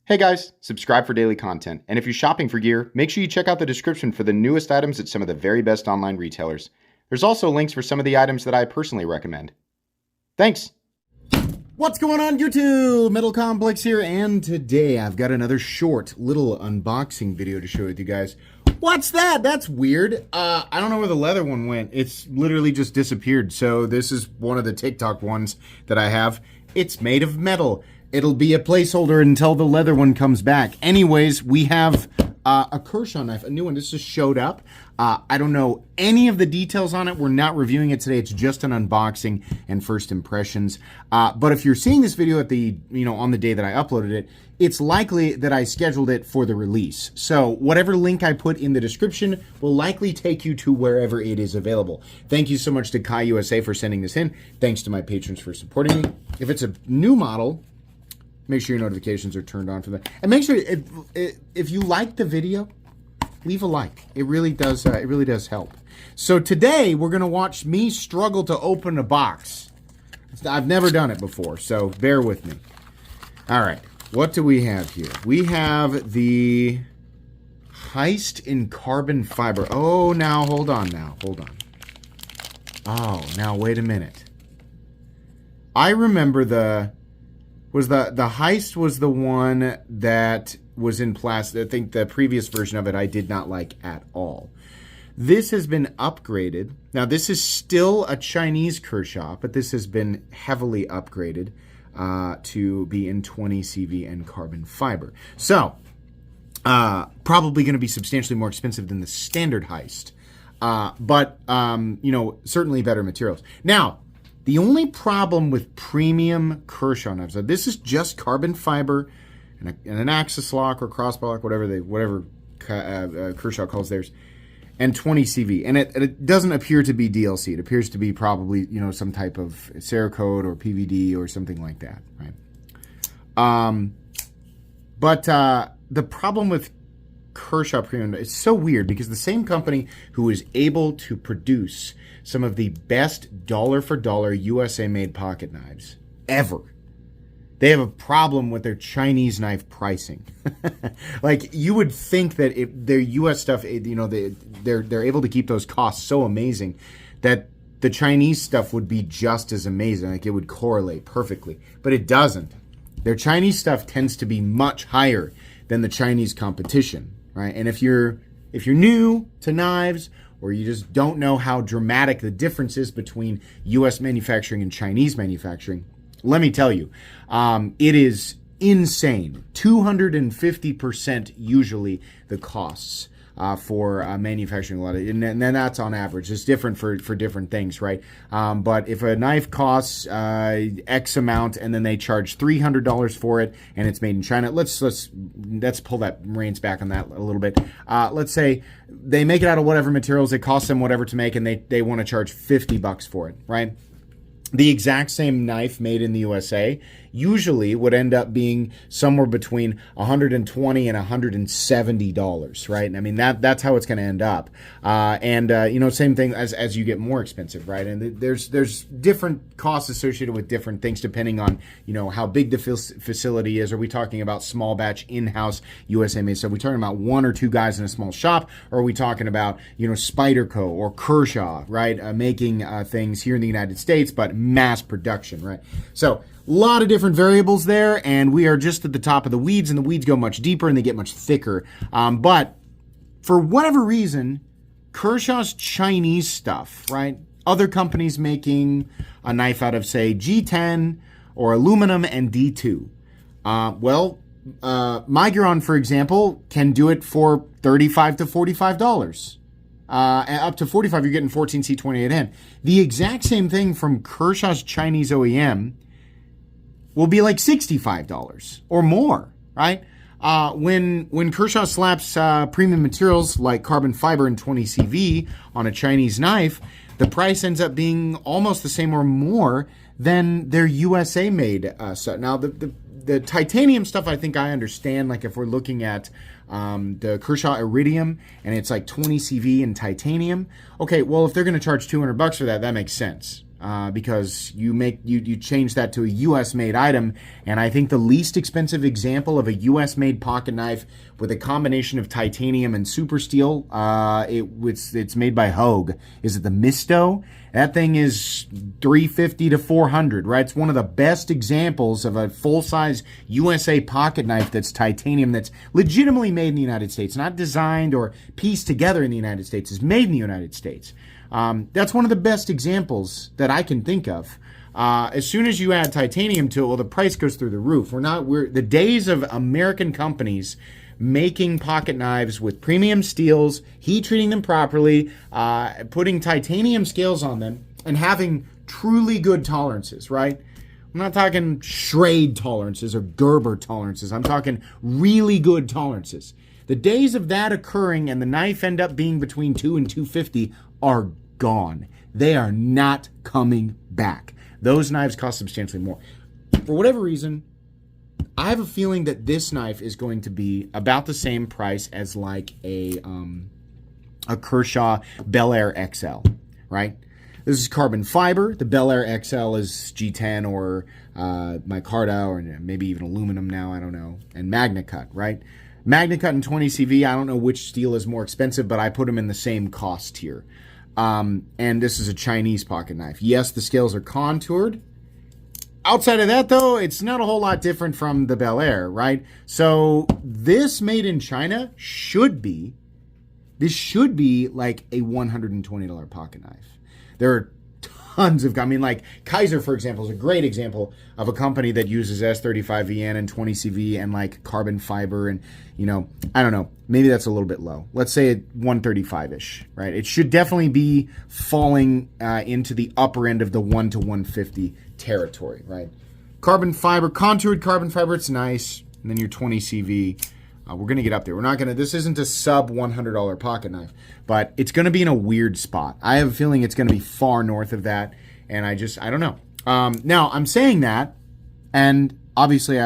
Hey guys, subscribe for daily content, and if you're shopping for gear, make sure you check out the description for the newest items at some of the very best online retailers. There's also links for some of the items that I personally recommend. Thanks! What's going on YouTube? Metal Complex here, and today I've got another short little unboxing video to share with you guys. What's that? That's weird. I don't know where the leather one went. It's literally just disappeared. So this is one of the TikTok ones that I have. It's made of metal. It'll be a placeholder until the leather one comes back. Anyways, we have a Kershaw knife, a new one. This just showed up. I don't know any of the details on it. We're not reviewing it today. It's just an unboxing and first impressions. But if you're seeing this video at the, on the day that I uploaded it, it's likely that I scheduled it for the release. So whatever link I put in the description will likely take you to wherever it is available. Thank you so much to Kai USA for sending this in. Thanks to my patrons for supporting me. If it's a new model, make sure your notifications are turned on for that. And make sure if you like the video, leave a like. It really does help. So today we're going to watch me struggle to open a box. I've never done it before, so bear with me. All right. What do we have here? We have the Heist in carbon fiber. Oh, now hold on now. Hold on. Oh, now wait a minute. I remember the Heist was the one that was in plastic. I think the previous version of it I did not like at all. This has been upgraded. Now this is still a Chinese Kershaw, but this has been heavily upgraded to be in 20 CV and carbon fiber. So probably going to be substantially more expensive than the standard Heist, but certainly better materials. Now, the only problem with premium Kershaw knives, this is just carbon fiber and an axis lock or crossbar lock, whatever Kershaw calls theirs, and 20 CV. And it doesn't appear to be DLC. It appears to be probably, some type of Cerakote or PVD or something like that, right? But the problem with Kershaw Premium is so weird because the same company who is able to produce some of the best dollar-for-dollar USA-made pocket knives ever, they have a problem with their Chinese knife pricing. Like, you would think that if their US stuff, they're able to keep those costs so amazing that the Chinese stuff would be just as amazing. Like, it would correlate perfectly, but it doesn't. Their Chinese stuff tends to be much higher than the Chinese competition, right? And if you're new to knives, or you just don't know how dramatic the difference is between U.S. manufacturing and Chinese manufacturing, let me tell you, it is insane. 250% usually the costs for manufacturing a lot of, and then that's on average. It's different for different things, right? But if a knife costs X amount and then they charge $300 for it and it's made in China, let's pull that reins back on that a little bit. Let's say they make it out of whatever materials, it costs them whatever to make, and they want to charge $50 for it, right? The exact same knife made in the USA usually would end up being somewhere between $120 and $170, right? I mean, that's how it's going to end up. Same thing as you get more expensive, right? And there's different costs associated with different things depending on, how big the facility is. Are we talking about small batch in-house USA made? So are we talking about one or two guys in a small shop? Or are we talking about, Spyderco or Kershaw, right? Making things here in the United States, but mass production, right? So a lot of different variables there, and we are just at the top of the weeds, and the weeds go much deeper and they get much thicker. But for whatever reason, Kershaw's Chinese stuff, right? Other companies making a knife out of, say, G10 or aluminum and D2. Miguron, for example, can do it for $35 to $45. Up to $45, you're getting 14C28N. The exact same thing from Kershaw's Chinese OEM will be like $65 or more, right? When Kershaw slaps premium materials like carbon fiber and 20 CV on a Chinese knife, the price ends up being almost the same or more than their USA made stuff. Now, the titanium stuff, I think I understand. Like if we're looking at the Kershaw Iridium and it's like 20 CV and titanium. Okay, well, if they're going to charge $200 for that, that makes sense. because you change that to a U.S. made item, and I think the least expensive example of a U.S. made pocket knife with a combination of titanium and super steel, it's made by Hogue. Is it the Misto? That thing is $350 to $400, right? It's one of the best examples of a full-size USA pocket knife that's titanium, that's legitimately made in the United States, not designed or pieced together in the United States. It's made in the United States. That's one of the best examples that I can think of. As soon as you add titanium to it, well, the price goes through the roof. The days of American companies making pocket knives with premium steels, heat treating them properly, putting titanium scales on them, and having truly good tolerances, right? I'm not talking Schrade tolerances or Gerber tolerances. I'm talking really good tolerances. The days of that occurring and the knife end up being between $2 and $250 are gone. They are not coming back. Those knives cost substantially more. For whatever reason, I have a feeling that this knife is going to be about the same price as like a Kershaw Bel Air XL, right? This is carbon fiber. The Bel Air XL is G10 or micarta or maybe even aluminum now, I don't know. And MagnaCut, right? MagnaCut and 20CV, I don't know which steel is more expensive, but I put them in the same cost tier. And this is a Chinese pocket knife. Yes, the scales are contoured. Outside of that, though, it's not a whole lot different from the Bel Air, right? So this made in China should be like a $120 pocket knife. There are tons of, like Kaiser, for example, is a great example of a company that uses S35VN and 20CV and like carbon fiber and, I don't know, maybe that's a little bit low. Let's say 135-ish, right? It should definitely be falling into the upper end of the 1 to 150 territory, right? Carbon fiber, contoured carbon fiber, it's nice. And then your 20CV, we're going to get up there. This isn't a sub $100 pocket knife, but it's going to be in a weird spot. I have a feeling it's going to be far north of that, and I don't know. Now, I'm saying that, and obviously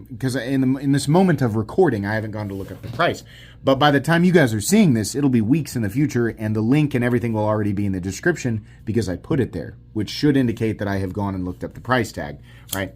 because in this moment of recording, I haven't gone to look up the price. But by the time you guys are seeing this, it'll be weeks in the future, and the link and everything will already be in the description because I put it there, which should indicate that I have gone and looked up the price tag, right?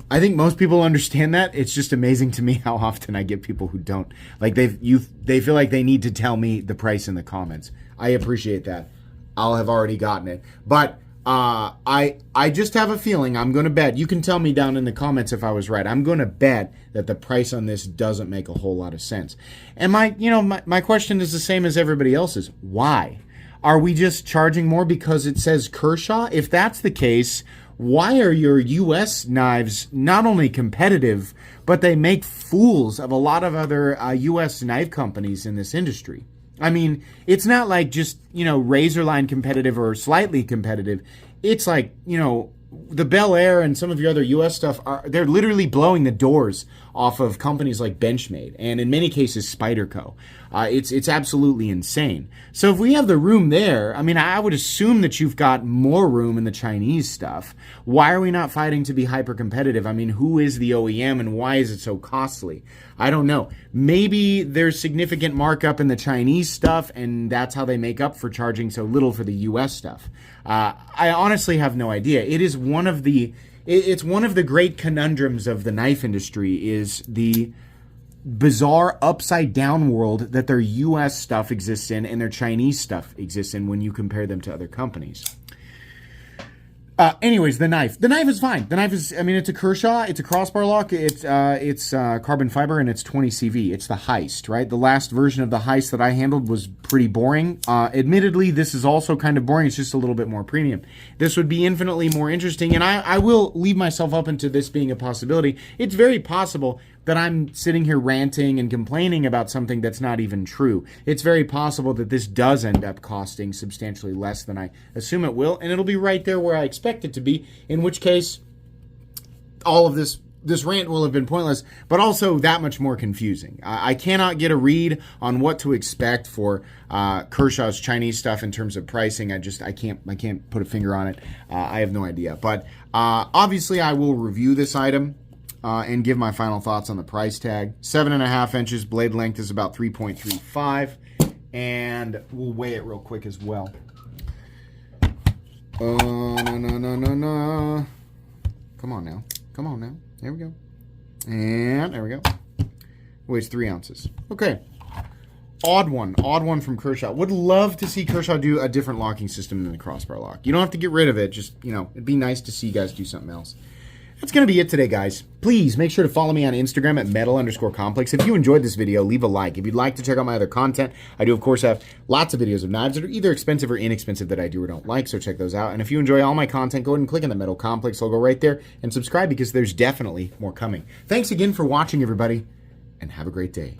I think most people understand that. It's just amazing to me how often I get people who don't. Like they feel like they need to tell me the price in the comments. I appreciate that. I'll have already gotten it. But I just have a feeling, I'm going to bet. You can tell me down in the comments if I was right. I'm going to bet that the price on this doesn't make a whole lot of sense. And my question is the same as everybody else's. Why? Are we just charging more because it says Kershaw? If that's the case, why are your U.S. knives not only competitive, but they make fools of a lot of other U.S. knife companies in this industry? I mean, it's not like just, razor line competitive or slightly competitive. It's like, the Bel Air and some of your other U.S. stuff, they're literally blowing the doors off of companies like Benchmade and in many cases Spyderco. It's absolutely insane. So if we have the room there, I would assume that you've got more room in the Chinese stuff. Why are we not fighting to be hyper competitive? Who is the OEM and why is it so costly? I don't know. Maybe there's significant markup in the Chinese stuff and that's how they make up for charging so little for the U.S. stuff. I honestly have no idea. It's one of the great conundrums of the knife industry is the bizarre upside down world that their U.S. stuff exists in and their Chinese stuff exists in when you compare them to other companies. Anyways, the knife is fine. The knife is, it's a Kershaw, it's a crossbar lock, it's carbon fiber, and it's 20 CV. It's the Heist, right? The last version of the Heist that I handled was pretty boring. Admittedly, this is also kind of boring. It's just a little bit more premium. This would be infinitely more interesting, and I will leave myself open to this being a possibility. It's very possible that I'm sitting here ranting and complaining about something that's not even true. It's very possible that this does end up costing substantially less than I assume it will, and it'll be right there where I expect it to be, in which case all of this rant will have been pointless, but also that much more confusing. I cannot get a read on what to expect for Kershaw's Chinese stuff in terms of pricing. I can't put a finger on it. I have no idea. But obviously I will review this item and give my final thoughts on the price tag. 7.5 inches, blade length is about 3.35, and we'll weigh it real quick as well. No. Come on now. Come on now. There we go. And there we go. Weighs 3 ounces. Okay. Odd one from Kershaw. Would love to see Kershaw do a different locking system than the crossbar lock. You don't have to get rid of it. Just, it'd be nice to see you guys do something else. That's going to be it today, guys. Please make sure to follow me on Instagram at metal_complex. If you enjoyed this video, leave a like. If you'd like to check out my other content, I do, of course, have lots of videos of knives that are either expensive or inexpensive that I do or don't like, so check those out. And if you enjoy all my content, go ahead and click on the Metal Complex logo right there and subscribe because there's definitely more coming. Thanks again for watching, everybody, and have a great day.